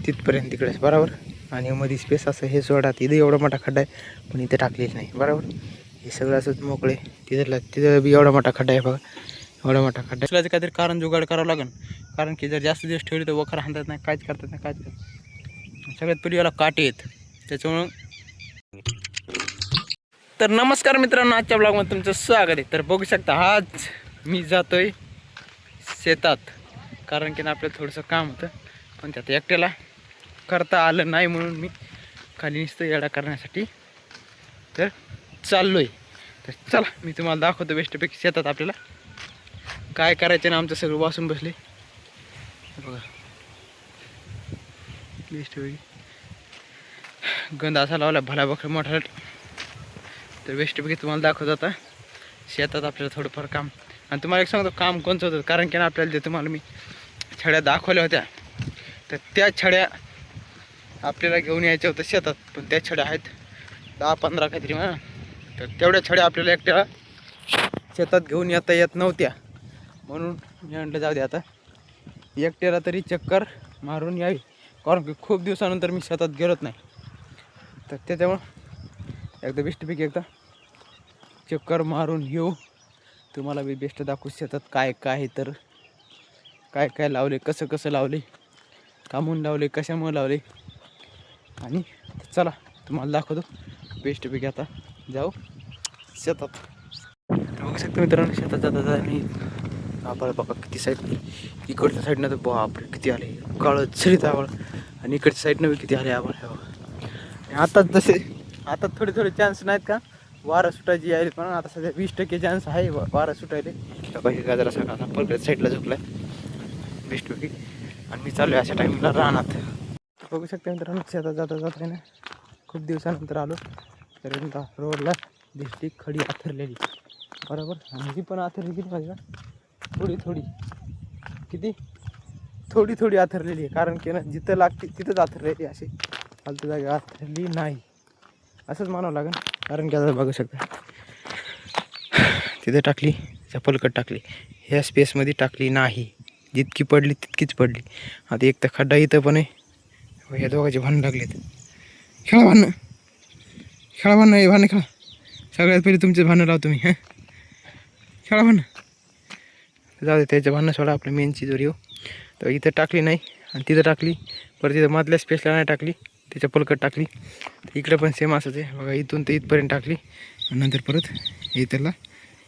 तिथपर्यंत तिकडेच बरोबर. आणि मध्ये स्पेस असं हे सोडा तिथे एवढा मोठा खड्डा आहे पण इथे टाकलेच नाही बरोबर. हे सगळं असंच मोकळे. तिथं बी एवढा मोठा खड्डा आहे बघा, एवढा मोठा खड्डा. त्याचं काहीतरी कारण जुगाड करावं लागेल, कारण की जर जास्त दिवस ठेवली तर वखर हाणतात नाही, काहीच करतात नाही, काहीच करतात. सगळ्यात पहिली याला काटे आहेत त्याच्यामुळं. तर नमस्कार मित्रांनो, आजच्या ब्लॉगमध्ये तुमचं स्वागत आहे. तर बघू शकता आज मी जातोय शेतात, कारण की आपल्याला थोडंसं काम होतं पण त्यात एकट्याला करता आलं नाही म्हणून मी खाली नुसतं येडा करण्यासाठी तर चाललोय. तर चला मी तुम्हाला दाखवतो बेस्टपैकी शेतात आपल्याला काय करायचं ना. आमचं सगळं वासून बसले बघा, बेस्टपैकी गंध असा लावला भला बखर मोठा. तर बेस्टपैकी तुम्हाला दाखवतो आता शेतात आपल्याला थोडंफार काम. आणि तुम्हाला एक सांगतो काम कोणतं होतं, कारण की आपल्याला जे तुम्हाला मी छड्या दाखवल्या होत्या तर त्या छड्या आपल्याला घेऊन यायच्या होत्या शेतात, पण त्या छड्या आहेत 10-15 काहीतरी म्हणा. तर तेवढ्या छड्या आपल्याला एकट्याला शेतात घेऊन येता येत नव्हत्या, म्हणून मी म्हटलं जाऊ दे आता एकट्याला तरी चक्कर मारून यावी, कारण की खूप दिवसानंतर मी शेतात गेलोच नाही. तर त्याच्यामुळं एकदा बेस्टपैकी एकदा चक्कर मारून येऊ, तुम्हाला बी बेस्ट दाखवू शेतात काय काय, तर काय काय लावले, कसं कसं लावले, कामून लावले, कशामुळे लावले. आणि चला तुम्हाला दाखवतो बेस्टपैकी. आता जाऊ शेतात. बघू शकतो मित्रांनो शेतात जाता मी आभाळ बघा किती साईड, इकडच्या साईडनं तर बापरे किती आले काळं झरीत आभाळ, आणि इकडच्या साईडनं बी किती आले आभाळ हे बघा. आता जसे आता थोडे थोडे चान्स नाहीत का वारं सुटायची यायला, पण आता सध्या 20% चान्स आहे वारं सुटायले. काही गाजरा सगळा परत साईडला झोपलाय बेस्टपैकी. आणि मी चालू आहे अशा टाईमला रानात. बघू शकता मित्रांनो शेतात जाता जाता आहे ना खूप दिवसानंतर आलो, तर रोडला दिसली खडी आथरलेली बरोबर. आणि ही पण आथरली किती पाहिजे, थोडी थोडी किती थोडी थोडी आथरलेली आहे, कारण की ना जिथं लागते तिथंच आथरलेली, अशी फालतू जागा आथरली नाही असंच म्हणावं लागेल. कारण की आता बघू शकता तिथं टाकली, चपलकट टाकली, ह्या स्पेसमध्ये टाकली नाही, जितकी पडली तितकीच पडली. आता एक तर खड्डा इथं पण आहे, ह्या दोघांचे भांडण लागलेत. खेळा भांडणं, खेळा भांडणं, हे भांडणं खेळा. सगळ्यात पहिले तुमचे भांडणं लावतो मी, हां खेळा भांडणं. जाऊ दे त्याचं भांडणं सोडा, आपलं मेन चीजवर येऊ. तर इथं टाकली नाही आणि तिथं टाकली, परत तिथं मधल्या स्पेसला नाही टाकली, त्याच्या पलकट टाकली. इकडं पण सेम असंच आहे बघा, इथून तर इथपर्यंत टाकली आणि नंतर परत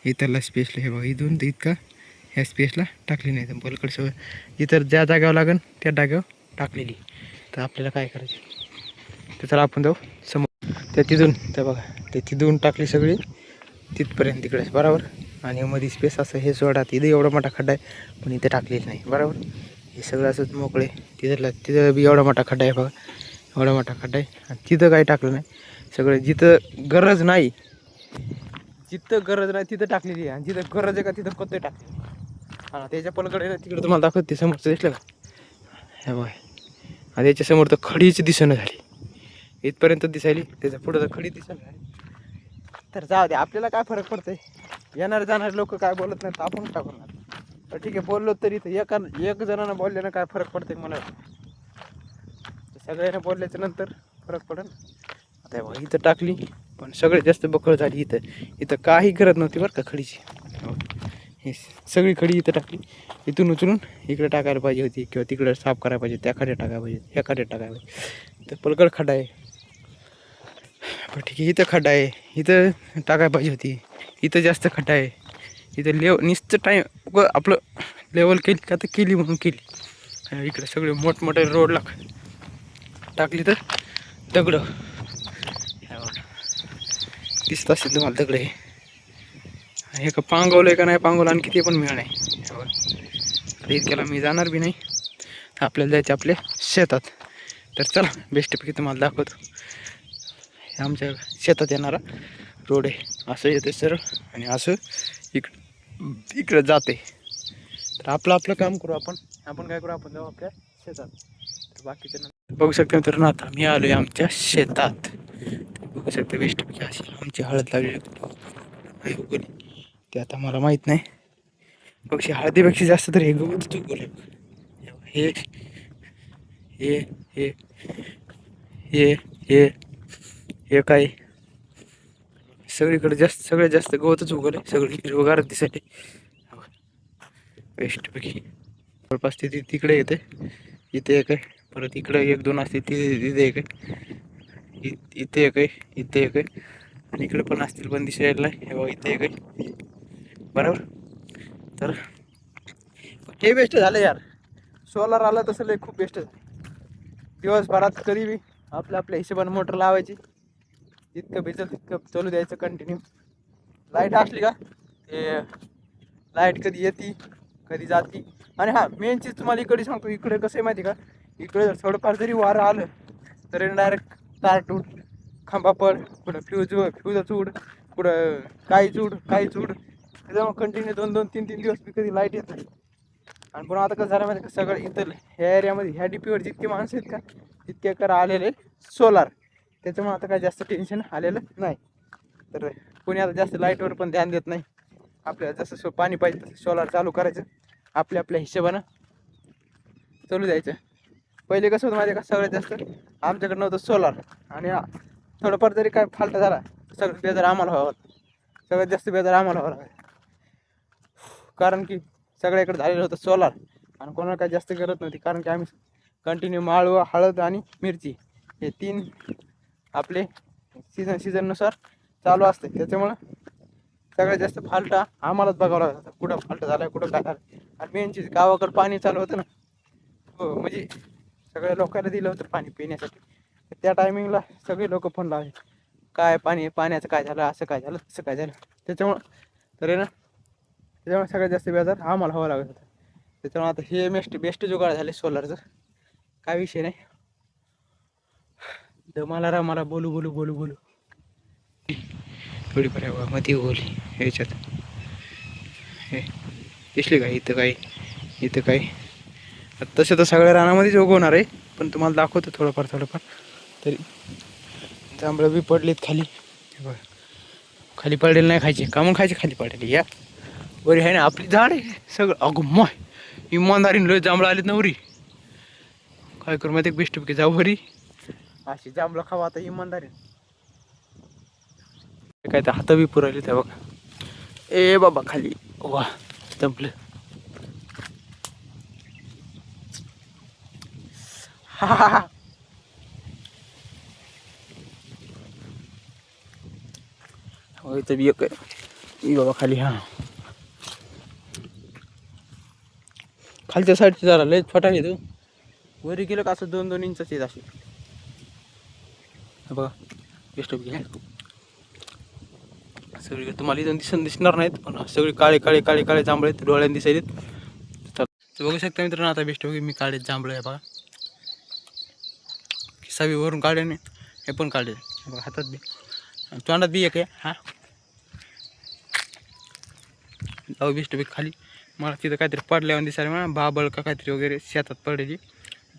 इथला स्पेसला हे बघा, इथून तर इतका ह्या स्पेसला टाकली नाही. तर पलकट सगळं इतर ज्या जागेवर लागेल त्या जागेवर टाकलेली. तर आपल्याला काय करायचं, तर चला आपण जाऊ समोर. त्या तिथून तर बघा ते तिथून टाकली सगळी तिथपर्यंत तिकडेच बरोबर. आणि मध्ये स्पेस असं हे सोडा तिथे एवढा मोठा खड्डा आहे पण इथे टाकलेच नाही बरोबर. हे सगळं असंच मोकळे. तिथं बी एवढा मोठा खड्डा आहे बघा, एवढा मोठा खड्डा आहे. आणि तिथं काही टाकलं नाही, सगळं जिथं गरज नाही, जिथं गरज नाही तिथं टाकलेली आहे, आणि जिथं गरज आहे का तिथं कोणतं टाकले. हां त्याच्या पलीकडे ना तिकडे तुम्हाला दाखवत ते समोरचं दिसलं का हे बघा. आणि याच्यासमोर तर खडीच दिसणं झाली, इथपर्यंत दिसायली, त्याच्या पुढं तर खडी दिसणं झाली. तर जाऊ दे, आपल्याला काय फरक पडतंय, येणारे जाणारे लोक काय बोलत नाहीत आपण टाकणार. तर ठीक आहे बोललो तरी तर एक जणांना बोलल्यानं काय फरक पडतंय मला, सगळ्यांना बोलल्याच्या नंतर फरक पडेल. आता बघा इथं टाकली पण सगळ्यात जास्त बकळ झाली इथं काही करत नव्हती बरं का खडीची. हे सगळी खडी इथं टाकली, इथून उचलून इकडे टाकायला पाहिजे होती, किंवा तिकडे साफ करायला पाहिजे, त्या खड्यात टाकायला पाहिजे, ह्या खड्यात टाकायला पाहिजे. तर पलकड खड्डा आहे पण ठीक आहे, इथं खड्डा आहे इथं टाकायला पाहिजे होती, इथं जास्त खड्डा आहे, इथं नुसतं टाईम आपलं लेवल केली का तर केली म्हणून केली. इकडे सगळे मोठमोठे रोडला टाकली तर दगडं दिसत असेल तुम्हाला दगड. हे का पांगवलं आहे का नाही पांगवलं आणखी ते पण मिळणार नाही. इतक्याला मी जाणार बी नाही, आपल्याला जायचं आपल्या शेतात. तर चला बेस्टपैकी तुम्हाला दाखवतो, आमच्या शेतात येणारा रोड आहे, असं येते सरळ आणि असं इकडं जाते. तर आपलं काम करू आपण काय करू, आपण जाऊ आपल्या शेतात. तर बाकीच्या बघू शकता तर ना आता मी आलो आहे आमच्या शेतात. बघू शकता बेस्टपैकी अशी आमची हळद लागली उगवली, ते आता मला माहीत नाही. पक्षी हळदीपेक्षा जास्त तर हे गवत उगवले. हे हे हे हे हे काय सगळीकडे सगळ्यात जास्त गवतच उगवलं सगळी हिरवगारच दिसायले बेस्टपैकी. जवळपास तिकडे येते, इथे एक आहे, परत इकडे एक दोन असते तिथे एक आहे, इथे एक आहे, इथे एक आहे, आणि इकडे पण असतील पण दिसायला हे बघा इथे एक आहे. बरोबर. तर हे बेस्ट झालं यार, सोलार आलं तसं लय खूप बेस्ट झालं. दिवसभरात तरी बी आपल्या हिशोबाने मोटर लावायची, जितकं भिजल तितकं चालू द्यायचं कंटिन्यू. लाईट असली का ते लाईट कधी येते कधी जाती. आणि हा मेन चीज तुम्हाला इकडे सांगतो, इकडे कसं आहे माहिती का, इकडे जर थोडंफार जरी वारं आलं तर डायरेक्ट तार तूट, खांबा पड, कुठं फ्यूज उड, कुठं काहीच उड. त्याच्यामुळे कंटिन्यू 2-2, 3-3 दिवस बी कधी लाईट येत नाही. आणि पुन्हा आता कसं झालं माहिती का, सगळं इथं ह्या एरियामध्ये ह्या डीपीवर जितके माणसं आहेत का तितके कर आलेले सोलार. त्याच्यामुळे आता काय जास्त टेन्शन आलेलं नाही. तर कोणी आता जास्त लाईटवर पण ध्यान देत नाही. आपल्याला जसं पाणी पाहिजे तसं सोलार चालू करायचं, आपल्या हिशोबानं चालू द्यायचं. पहिले कसं होतं माहिती का, सगळ्यात जास्त आमच्याकडे नव्हतं सोलार, आणि थोडंफार जरी काय फाल्ट झाला सगळं बेजार आम्हाला व्हावं, सगळ्यात जास्त बेजार आम्हाला व्हावं लागेल. कारण की सगळ्याकडे झालेलं होतं सोलार, आणि कोणाला काय जास्त गरज नव्हती. कारण की आम्ही कंटिन्यू माळव, हळद आणि मिरची हे 3 आपले सीझननुसार चालू असते. त्याच्यामुळं सगळ्यात जास्त फाल्ट आम्हालाच बघावं लागतं, कुठं फाल्ट झाला कुठं काय झालं. आणि मेन चीज गावाकडं पाणी चालू होतं ना, हो म्हणजे सगळ्या लोकांना दिलं होतं पाणी पिण्यासाठी. त्या टायमिंगला सगळे लोक फोन लावले, काय पाण्याचं काय झालं, असं काय झालं तसं काय झालं. त्याच्यामुळं तर आहे ना, त्याच्यामुळे सगळ्यात जास्त बेजार आम्हाला हवं लागत होतं. त्याच्यामुळे आता हे बेस्ट जुगाड झाले सोलारचं, काय विषय नाही. मला बोलू थोडी पर्याय मध्ये बोली ह्याच्यात हे दिसले काय इथं काय तसं तर सगळ्या रानामध्येच उगवणार आहे, पण तुम्हाला दाखवतो थोडंफार तरी. जांभळं बी पडलीत खाली, बघा खाली पडलेलं नाही खायचे, कामून खायचे खाली पडलेली या वरी आहे ना आपली झाड आहे सगळं. अगो मग इमानदारीने जांभळं आलीत ना वरी, काय करू माहिती बेस्ट पैकी जाऊ वरी अशी जांभळं खावा आता इमानदारीने. काय तर हात बी पुरायले त्या बघा. ए बाबा खाली वा संपलं. हा इथं बी एक आहे बाबा खाली. हा खालच्या साईडची जरा लयच फटाण येतो, वरी गेलं का असं 2-2 इंचाच येत असे बघा. बेस्ट घ्या सगळी तुम्हाला इथून दिसणार नाहीत, पण सगळे काळे जांभळे डोळ्याने दिसायलेत. तर बघू शकता मित्रांनो, आता बेस्ट मी काढे जांभळे आहे बघा, खिसावी वरून काढे नाही, हे पण काढे बघा हातात बी तोंडात बी एक आहे. हा जाऊ बेस्ट खाली. मला तिथं काहीतरी पडल्यावर दिसायला म्हणा, बाबळ का काहीतरी वगैरे शेतात पडलेली,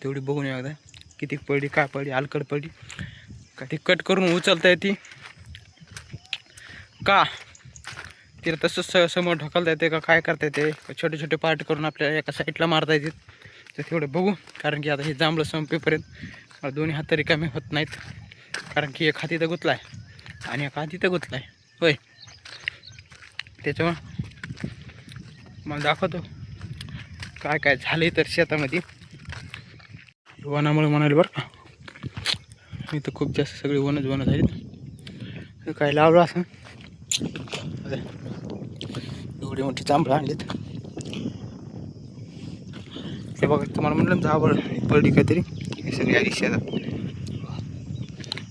तेवढी बघून या एकदा किती पडली, काय पडली, अलकड पडली का, ती कट करून उचलता येते का, तिला तसंच समोर ढकलता येते का, काय करता येते, छोटे छोटे पार्ट करून आपल्याला एका साईडला मारता येते. तर तेवढं बघू, कारण की आता हे जांभळं संपेपर्यंत दोन्ही हात तरी कमी होत नाहीत, कारण की एक हात इथं गुतला आहे आणि एक हात इथं गुतला आहे होय. त्याच्यामुळं मला दाखवतो काय काय झालं तर शेतामध्ये. वनामुळे म्हणाले बरं का, इथं खूप जास्त सगळे वन झाली. काय लावलं असं एवढी मोठी जांभळं आणलीत ते बघा. तुम्हाला म्हटलं जांभळ पडली काहीतरी हे सगळी आली शेतात,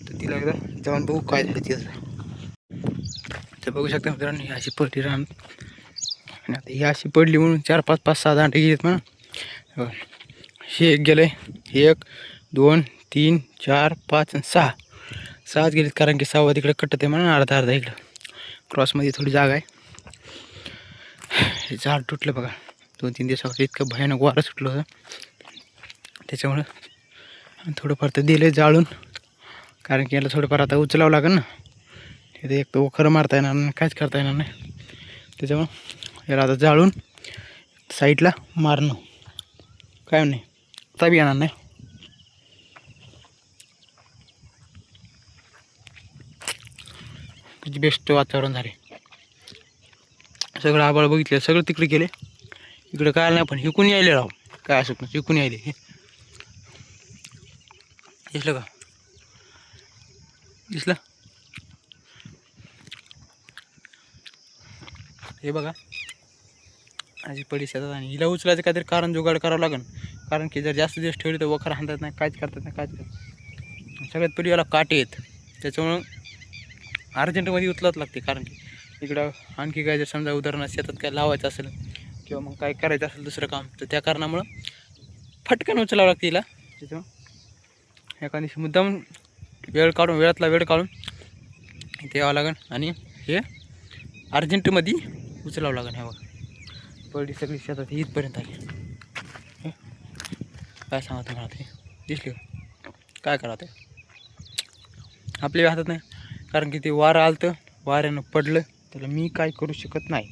तर तिला एकदा जाऊन बघू काय झालं तिथं. तर बघू शकता मित्रांनो, ही अशी पडली रान, आणि आता ही अशी पडली म्हणून 4-5-5-6 दांडे गेलेत म्हणा. हे एक गेलं आहे, 1 2 3 4 5 आणि 6 गेलेत, कारण की 6 तिकडे कटत आहे म्हणा, अर्धा इकडं क्रॉसमध्ये थोडी जागा आहे. हे झाड तुटलं बघा 2-3 दिवसावर, इतकं भयानक वारं सुटलं होतं. त्याच्यामुळं थोडंफार तर दिलं जाळून, कारण की याला थोडंफार आता उचलावं लागेल ना. तिथे एक तर वखरं मारता येणार नाही, काहीच करता येणार नाही. त्याच्यामुळं याला आता जाळून साईडला मारणं काय नाही, आता बी येणार नाही. किती बेस्ट वातावरण झाले. सगळं आबाळ बघितलं, सगळं तिकडे गेले, इकडे काय नाही. पण इकून यायले राव, काय असं इकून यायले. हे दिसलं का? दिसलं? हे बघा अशी पडी शेतात. आणि हिला उचलायचं काहीतरी कारण जुगाड करावं लागेल, कारण की जर जास्त दिवस ठेवली तर वखर हाणतात नाही, काहीच करतात नाही, काहीच करतात. सगळ्यात पडी याला काटे आहेत, त्याच्यामुळं अर्जंटमध्ये उचलावंच लागते. कारण की इकडं आणखी काय जर समजा उदाहरणार्थ शेतात काय लावायचं असेल किंवा मग काय करायचं असेल दुसरं काम, तर त्या कारणामुळं फटकन उचलावं लागते हिला. त्याच्यामुळं एका दिवशी मुद्दाम वेळातला वेळ काढून इथे यावं लागेल आणि हे अर्जंटमध्ये उचलावं लागेल. हे बघा पडी सगळी शेतात इथपर्यंत आली. काय सांगा तुम्हाला, ते दिसले काय करा ते आपल्या हातात नाही. कारण की ते वारं आलं, वाऱ्यानं पडलं, त्याला मी काय करू शकत नाही.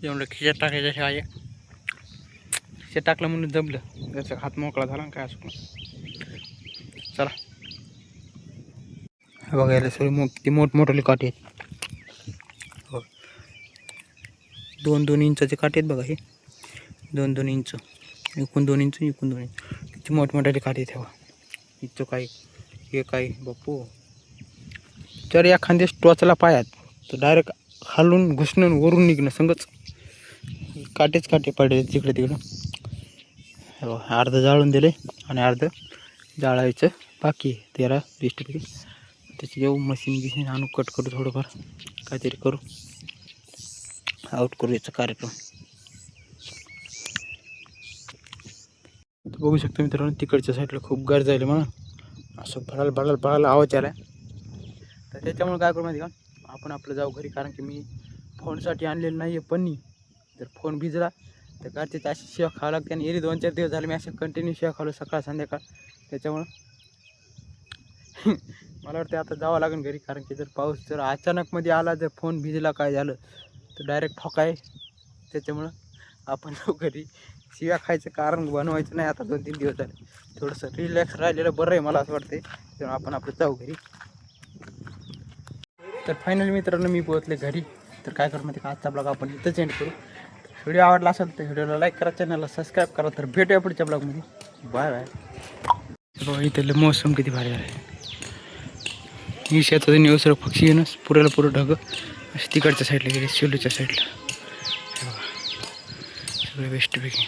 एवढं खिशात टाकायच्या शिवाय खिशात टाकलं म्हणून जमलं, त्याचा हात मोकळा झाला काय असं. चला बघायला सगळी किती मोठमोठाले काटे आहेत. हो 2-2 इंचाचे काटे आहेत बघा. हे 2-2 इंच, एकूण 2 इंच, एकूण 2 इंच, किती मोठमोठाले काटे आहेत. तेव्हा इथं काय, हे काय बापू, जर एखाद्या टोचला पायात तर डायरेक्ट खालून घुसणं वरून निघणं संगच. काटेच काटे पडले तिकडे तिकडं. हो अर्ध जाळून दिले आणि अर्ध जाळायचं बाकी 13-20%. त्याची येऊ मशीन आणू, कट करू, थोडंफार काहीतरी करू, आउट करू याचा कार्यक्रम. बघू शकतो मित्रांनो, तिकडच्या साईडला खूप गर्ज आहे म्हणून असं भडायला आवाज आला. तर त्याच्यामुळे काय करू माहिती का, आपण आपलं जाऊ घरी. कारण की मी फोनसाठी आणलेलं नाही आहे पन्नी. जर फोन भिजला तर घरचे अशी शेवा खावं लागते. आणि एरी 2-4 दिवस झाले मी असं कंटिन्यू शेवा खावलं सकाळ संध्याकाळ. त्याच्यामुळं मला वाटतं आता जावं लागेल घरी. कारण की जर पाऊस जर अचानकमध्ये आला, जर फोन भिजला काय झालं तर डायरेक्ट ठोकाय. त्याच्यामुळं आपण जाऊ घरी. शिव्या खायचं कारण बनवायचं नाही आता 2-3 दिवस झाले. थोडंसं रिलॅक्स राहिलेलं बरं आहे मला असं वाटते. तेव्हा आपण आपलं जाऊ घरी. तर फायनली मित्रांनो मी पोहोचले घरी. तर काय करू माहिती का, आजचा ब्लॉग आपण इथंच एंड करू. व्हिडिओ आवडला असेल तर व्हिडिओला लाईक करा, चॅनलला सबस्क्राईब करा. तर भेटूया पुढच्या ब्लॉगमध्ये. Bye bye. इथलं मौसम किती भारी आहे. ही शेतात निवसर पक्षी आहे ना, पुऱ्याला पुरं ढग अशी तिकडच्या साईडला गेले, शेलूच्या साईडला. सगळे वेस्टपैकी